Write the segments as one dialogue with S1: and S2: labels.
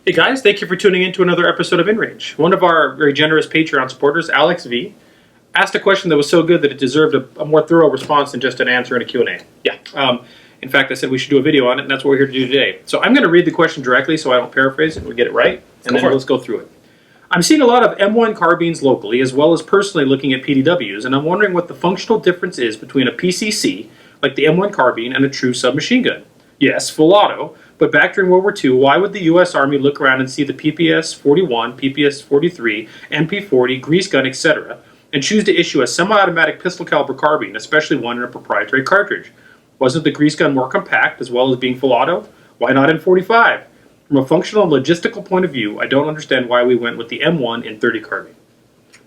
S1: Hey guys, thank you for tuning in to another episode of InRange. One of our very generous Patreon supporters, Alex V, asked a question that was so good that it deserved a more thorough response than just an answer in a Q&A. Yeah. In fact, I said we should do a video on it, and that's what we're here to do today. So I'm going to read the question directly so I don't paraphrase it and we get it right, and then let's go through it. I'm seeing a lot of M1 Carbines locally, as well as personally looking at PDWs, and I'm wondering what the functional difference is between a PCC, like the M1 Carbine, and a true submachine gun. Yes, full auto, but back during World War II, why would the U.S. Army look around and see the PPS-41, PPS-43, MP-40, grease gun, etc., and choose to issue a semi-automatic pistol caliber carbine, especially one in a proprietary cartridge? Wasn't the grease gun more compact, as well as being full auto? Why not in 45? From a functional and logistical point of view, I don't understand why we went with the M1 in 30 carbine.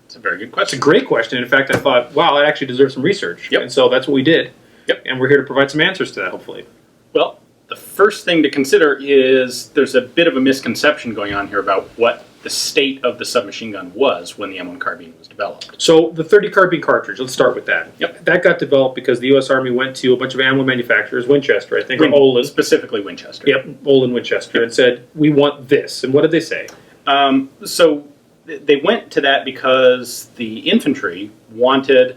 S2: It's a very good question.
S1: It's a great question. In fact, I thought, wow, it actually deserves some research.
S2: Yep.
S1: And so that's what we did.
S2: Yep.
S1: And we're here to provide some answers to that, hopefully.
S2: Well, the first thing to consider is there's a bit of a misconception going on here about what the state of the submachine gun was when the M1 carbine was developed.
S1: So the 30 carbine cartridge, let's start with that.
S2: Yep.
S1: That got developed because the U.S. Army went to a bunch of ammo manufacturers, Winchester, I think, or Olin.
S2: Specifically Winchester.
S1: Yep, Olin Winchester, and said, we want this. And what did they say?
S2: So they went to that because the infantry wanted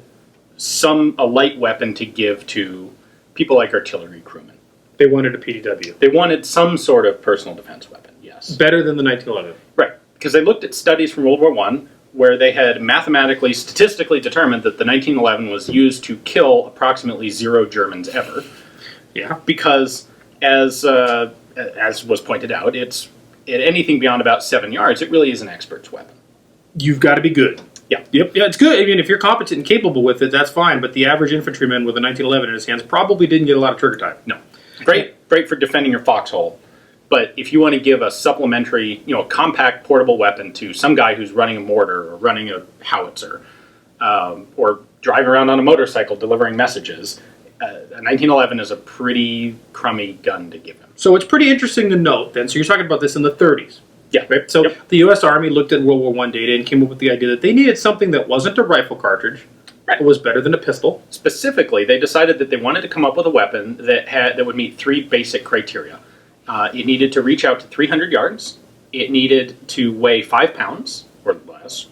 S2: a light weapon to give to people like artillery crewmen.
S1: They wanted a PDW.
S2: They wanted some sort of personal defense weapon, yes.
S1: Better than the 1911.
S2: Right, because they looked at studies from World War I where they had mathematically, statistically determined that the 1911 was used to kill approximately 0 Germans ever.
S1: Yeah.
S2: Because, as was pointed out, it's at anything beyond about 7 yards, it really is an expert's weapon.
S1: You've got to be good.
S2: Yeah.
S1: Yep. Yeah, it's good. I mean, if you're competent and capable with it, that's fine. But the average infantryman with a 1911 in his hands probably didn't get a lot of trigger time.
S2: No. Great for defending your foxhole. But if you want to give a supplementary, compact portable weapon to some guy who's running a mortar or running a howitzer, or driving around on a motorcycle delivering messages, a 1911 is a pretty crummy gun to give him.
S1: So it's pretty interesting to note, then. So you're talking about this in the 30s.
S2: Yeah.
S1: Right? So the U.S. Army looked at World War I data and came up with the idea that they needed something that wasn't a rifle cartridge, but was better than a pistol.
S2: Specifically, they decided that they wanted to come up with a weapon that would meet 3 basic criteria. It needed to reach out to 300 yards. It needed to weigh 5 pounds or less,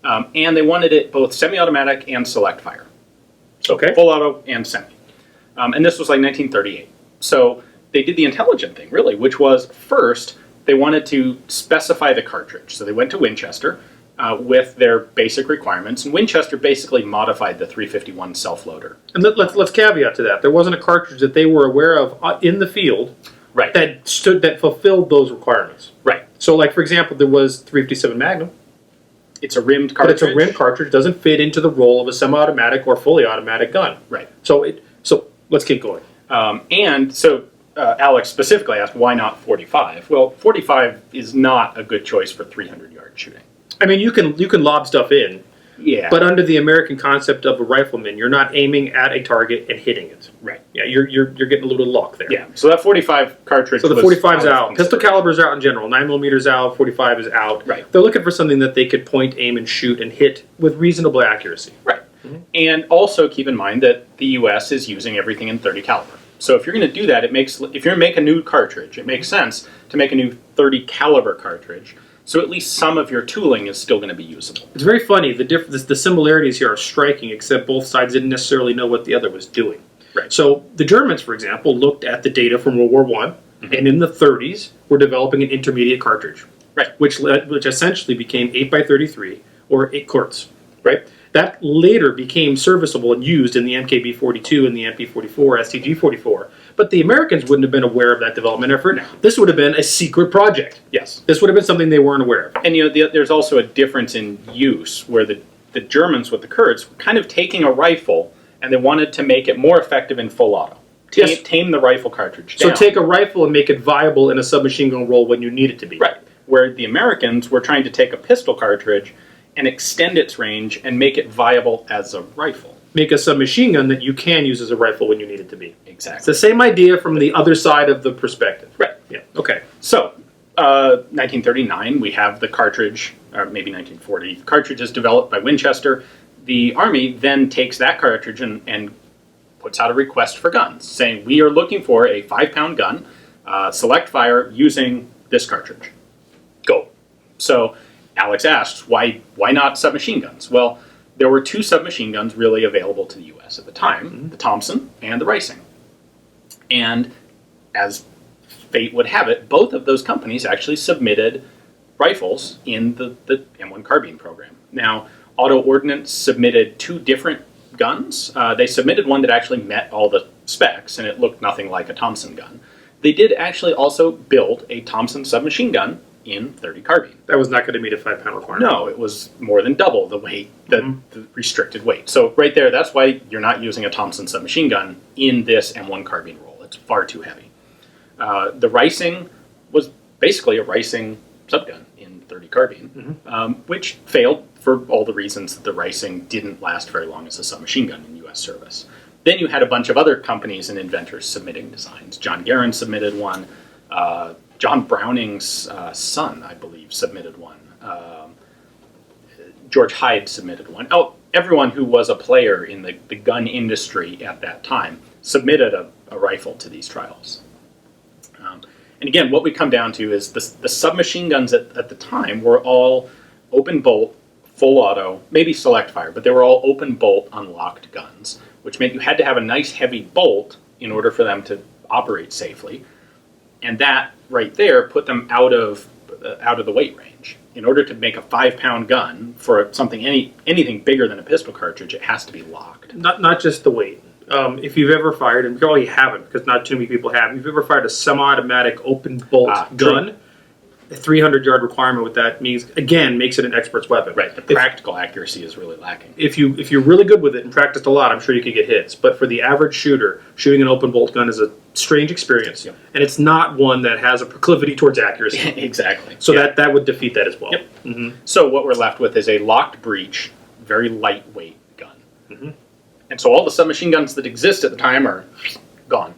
S2: and they wanted it both semi-automatic and select fire. So full auto and semi. And this was like 1938. So they did the intelligent thing, really, which was first they wanted to specify the cartridge. So they went to Winchester with their basic requirements, and Winchester basically modified the 351 self-loader.
S1: And let's caveat to that. There wasn't a cartridge that they were aware of in the field that fulfilled those requirements.
S2: Right.
S1: So, like, for example, there was 357 Magnum.
S2: It's a rimmed cartridge.
S1: But it's a rimmed cartridge. Doesn't fit into the role of a semi-automatic or fully automatic gun.
S2: Right.
S1: So let's keep going.
S2: Alex specifically asked, why not 45? Well, 45 is not a good choice for 300-yard shooting.
S1: I mean, you can lob stuff in.
S2: Yeah.
S1: But under the American concept of a rifleman, you're not aiming at a target and hitting it.
S2: Right.
S1: Yeah, you're getting a little luck there.
S2: Yeah. So that 45 cartridge.
S1: So the 45's out. Pistol caliber's out in general. 9mm's out. 45 is out.
S2: Right.
S1: They're looking for something that they could point, aim, and shoot and hit with reasonable accuracy.
S2: Right. Mm-hmm. And also keep in mind that the U.S. is using everything in 30 caliber. So if you're going to do that, if you're going to make a new cartridge, it makes sense to make a new 30 caliber cartridge. So at least some of your tooling is still going to be usable.
S1: It's very funny. The similarities here are striking, except both sides didn't necessarily know what the other was doing.
S2: Right.
S1: So the Germans, for example, looked at the data from World War I, and in the 30s were developing an intermediate cartridge,
S2: right,
S1: which essentially became 8x33 or 8 quarts, right? That later became serviceable and used in the MKB-42 and the MP-44, STG-44. But the Americans wouldn't have been aware of that development effort.
S2: No.
S1: This would have been a secret project.
S2: Yes.
S1: This would have been something they weren't aware of.
S2: And there's also a difference in use where the Germans with the Kurds were kind of taking a rifle and they wanted to make it more effective in full auto. Tame the rifle cartridge down.
S1: So take a rifle and make it viable in a submachine gun role when you need it to be.
S2: Right. Where the Americans were trying to take a pistol cartridge and extend its range and make it viable as a rifle.
S1: Make a submachine gun that you can use as a rifle when you need it to be.
S2: Exactly.
S1: It's the same idea from the other side of the perspective.
S2: Right.
S1: Yeah. Okay.
S2: So, 1939, we have the cartridge, or maybe 1940. The cartridge is developed by Winchester. The Army then takes that cartridge and puts out a request for guns, saying, we are looking for a 5-pound gun, select fire, using this cartridge. So Alex asks, why not submachine guns? Well, there were two submachine guns really available to the U.S. at the time, the Thompson and the Rising. And as fate would have it, both of those companies actually submitted rifles in the M1 Carbine program. Now, Auto Ordnance submitted two different guns. They submitted one that actually met all the specs, and it looked nothing like a Thompson gun. They did actually also build a Thompson submachine gun in .30 carbine.
S1: That was not going to meet a 5-pound requirement.
S2: No, it was more than double the weight, the restricted weight. So right there, that's why you're not using a Thompson submachine gun in this M1 carbine roll. It's far too heavy. The Rising was basically a Rising subgun in .30 carbine, which failed for all the reasons that the Rising didn't last very long as a submachine gun in U.S. service. Then you had a bunch of other companies and inventors submitting designs. John Garand submitted one. John Browning's son, I believe, submitted one. George Hyde submitted one. Oh, everyone who was a player in the gun industry at that time submitted a rifle to these trials. And again, what we come down to is the submachine guns at the time were all open bolt, full auto, maybe select fire, but they were all open bolt unlocked guns, which meant you had to have a nice heavy bolt in order for them to operate safely. And that right there put them out of the weight range. In order to make a 5-pound gun for something anything bigger than a pistol cartridge, it has to be locked.
S1: Not just the weight. If you've ever fired, and probably you haven't because not too many people have, if you've ever fired a semi-automatic open bolt gun, a 300-yard requirement with that makes it an expert's weapon.
S2: Right. The practical accuracy is really lacking.
S1: If you're really good with it and practiced a lot, I'm sure you could get hits. But for the average shooter, shooting an open bolt gun is a strange experience, and it's not one that has a proclivity towards accuracy.
S2: Exactly.
S1: So that would defeat that as well.
S2: Yep. So what we're left with is a locked breech, very lightweight gun. And so all the submachine guns that exist at the time are gone.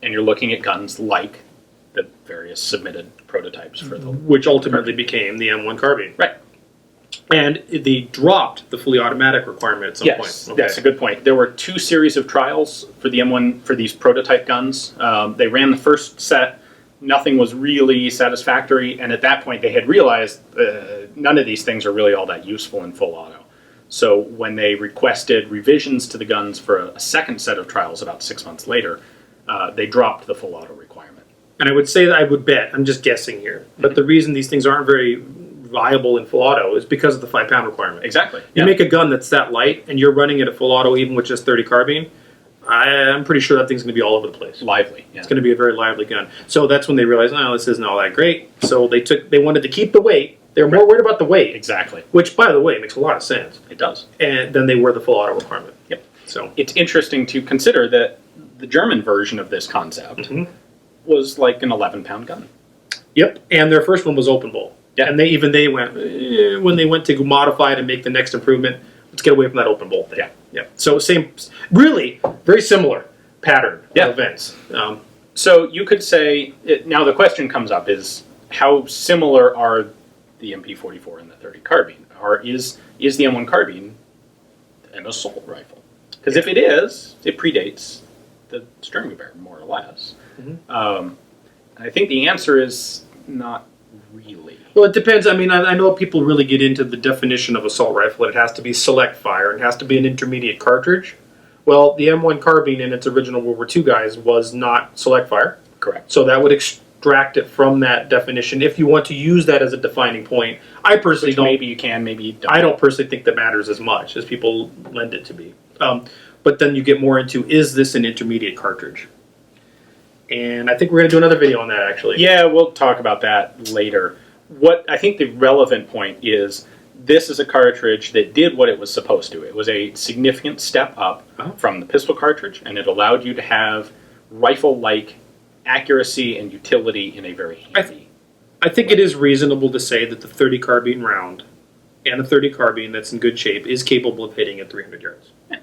S2: And you're looking at guns like the various submitted prototypes for the...
S1: Which ultimately became the M1 Carbine.
S2: Right.
S1: And they dropped the fully automatic requirement at some point.
S2: Yes, that's a good point. There were two series of trials for the M1 for these prototype guns. They ran the first set. Nothing was really satisfactory. And at that point, they had realized none of these things are really all that useful in full auto. So when they requested revisions to the guns for a second set of trials about 6 months later, they dropped the full auto requirement.
S1: And I would say that I would bet, I'm just guessing here, but the reason these things aren't very viable in full auto is because of the 5-pound requirement.
S2: Exactly.
S1: You make a gun that's that light and you're running it at full auto even with just .30 carbine, I'm pretty sure that thing's going to be all over the place.
S2: Lively. Yeah.
S1: It's going to be a very lively gun. So that's when they realized, oh, this isn't all that great. So they wanted to keep the weight. They were more worried about the weight.
S2: Exactly.
S1: Which, by the way, makes a lot of sense.
S2: It does.
S1: And then they were the full auto requirement.
S2: Yep.
S1: So
S2: it's interesting to consider that the German version of this concept was like an 11-pound gun.
S1: Yep. And their first one was open bolt.
S2: Yeah.
S1: And they went, when they went to modify it and make the next improvement, let's get away from that open bolt thing.
S2: Yeah.
S1: Yeah. So really, very similar pattern of events.
S2: So you could say, now the question comes up is, how similar are the MP44 and the .30 carbine? Or is the M1 carbine an assault rifle? Because if it is, it predates the Sturmgewehr, more or less. I think the answer is not really.
S1: Well, it depends. I mean, I know people really get into the definition of assault rifle. It has to be select fire. It has to be an intermediate cartridge. Well, the M1 carbine in its original World War II guise was not select fire.
S2: Correct.
S1: So that would extract it from that definition. If you want to use that as a defining point, I personally don't.
S2: Maybe you can, maybe you don't.
S1: I don't personally think that matters as much as people lend it to be. But then you get more into, is this an intermediate cartridge? And I think we're going to do another video on that, actually.
S2: Yeah, we'll talk about that later. What I think the relevant point is, this is a cartridge that did what it was supposed to. It was a significant step up from the pistol cartridge, and it allowed you to have rifle-like accuracy and utility in a very handy
S1: I think it is reasonable to say that the .30 carbine round and the .30 carbine that's in good shape is capable of hitting at 300 yards.
S2: Yeah.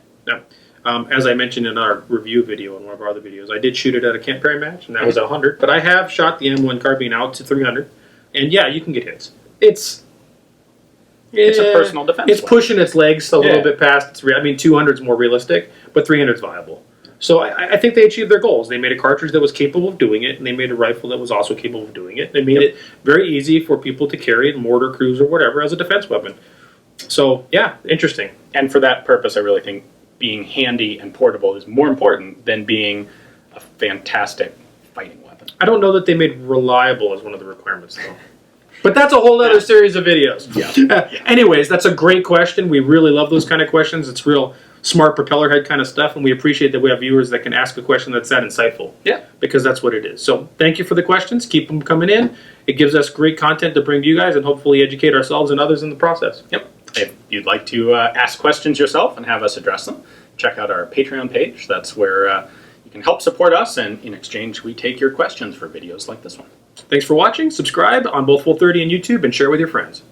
S1: Now, as I mentioned in our review video in one of our other videos, I did shoot it at a Camp Perry match, and that was at 100. But I have shot the M1 carbine out to 300, and yeah, you can get hits. It's
S2: a personal defense.
S1: It's pushing its legs a little bit past its. I mean, 200 is more realistic, but 300 is viable. So I think they achieved their goals. They made a cartridge that was capable of doing it, and they made a rifle that was also capable of doing it. They made it very easy for people to carry it, mortar crews or whatever, as a defense weapon. So yeah, interesting.
S2: And for that purpose, I really think being handy and portable is more important than being a fantastic fighting weapon.
S1: I don't know that they made reliable as one of the requirements, though. But that's a whole other series of videos.
S2: Yeah.
S1: Anyways, that's a great question. We really love those kind of questions. It's real smart propeller head kind of stuff, and we appreciate that we have viewers that can ask a question that's that insightful.
S2: Yeah.
S1: Because that's what it is. So thank you for the questions. Keep them coming in. It gives us great content to bring to you guys and hopefully educate ourselves and others in the process.
S2: Yep. If you'd like to ask questions yourself and have us address them, check out our Patreon page. That's where you can help support us, and in exchange, we take your questions for videos like this one.
S1: Thanks for watching. Subscribe on both Full 30 and YouTube and share with your friends.